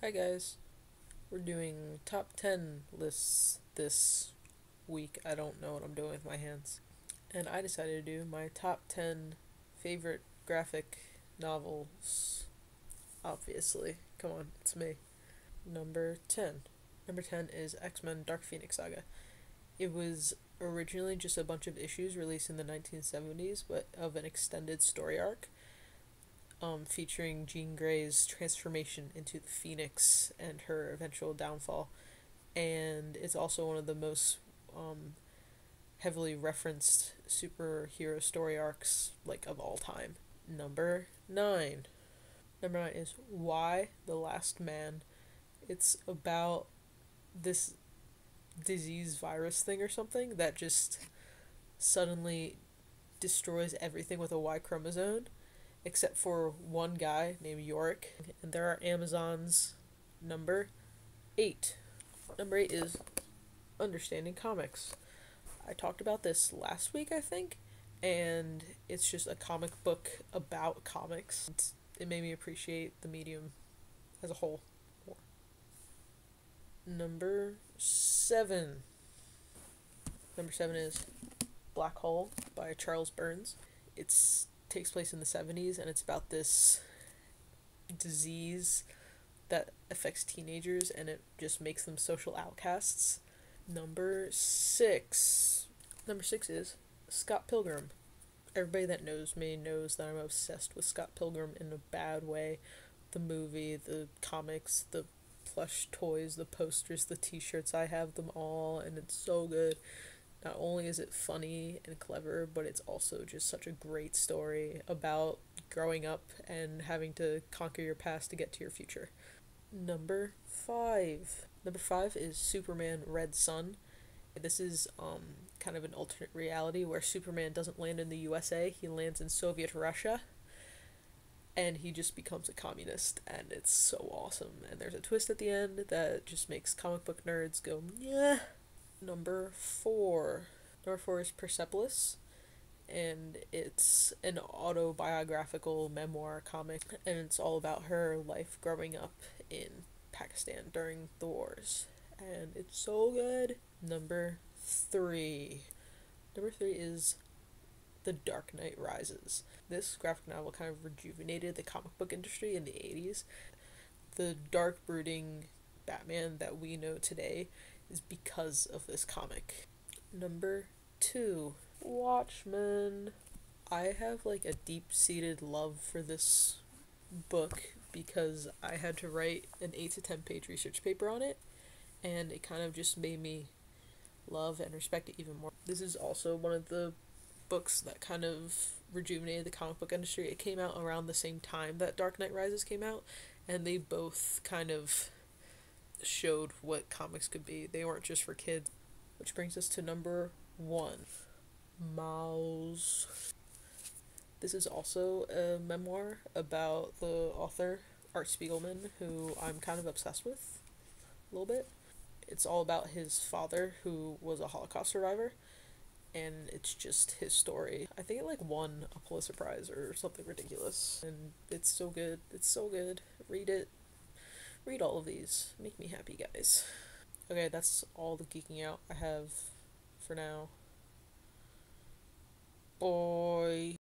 Hi guys, we're doing top 10 lists this week. I don't know what I'm doing with my hands. And I decided to do my top 10 favorite graphic novels. Obviously. Come on, it's me. Number 10. Number 10 is X-Men Dark Phoenix Saga. It was originally just a bunch of issues released in the 1970s, but of an extended story arc featuring Jean Grey's transformation into the Phoenix and her eventual downfall. And it's also one of the most um, heavily referenced superhero story arcs like of all time. Number 9. Number 9 is Y the Last Man. It's about this disease virus thing or something that just suddenly destroys everything with a Y chromosome except for one guy named Yorick. And there are Amazon's number 8. Number 8 is Understanding Comics. I talked about this last week, I think, and it's just a comic book about comics. It made me appreciate the medium as a whole more. Number 7. Number 7 is Black Hole by Charles Burns. It takes place in the 70s, and it's about this disease that affects teenagers and it just makes them social outcasts. Number 6. Number 6 is Scott Pilgrim. Everybody that knows me knows that I'm obsessed with Scott Pilgrim in a bad way. The movie, the comics, the plush toys, the posters, the t-shirts, I have them all, and it's so good. Not only is it funny and clever, but it's also just such a great story about growing up and having to conquer your past to get to your future. Number 5. Number 5 is Superman Red Sun. This is kind of an alternate reality where Superman doesn't land in the USA, he lands in Soviet Russia, and he just becomes a communist, and it's so awesome. And there's a twist at the end that just makes comic book nerds go, yeah. Number 4. Number 4 is Persepolis, and it's an autobiographical memoir comic, and it's all about her life growing up in Pakistan during the wars, and it's so good. Number 3. Number 3 is The Dark Knight Rises. This graphic novel kind of rejuvenated the comic book industry in the 80s. The dark, brooding Batman that we know today is because of this comic. Number 2. Watchmen. I have like a deep-seated love for this book because I had to write an 8 to 10 page research paper on it, and it kind of just made me love and respect it even more. This is also one of the books that kind of rejuvenated the comic book industry. It came out around the same time that Dark Knight Rises came out, and they both kind of showed what comics could be. They weren't just for kids. Which brings us to number 1. Mouse. This is also a memoir about the author, Art Spiegelman, who I'm kind of obsessed with a little bit. It's all about his father, who was a Holocaust survivor, and it's just his story. I think it like won a Pulitzer Prize or something ridiculous, and it's so good. It's so good. Read it. Read all of these. Make me happy, guys. Okay, that's all the geeking out I have for now. Boy.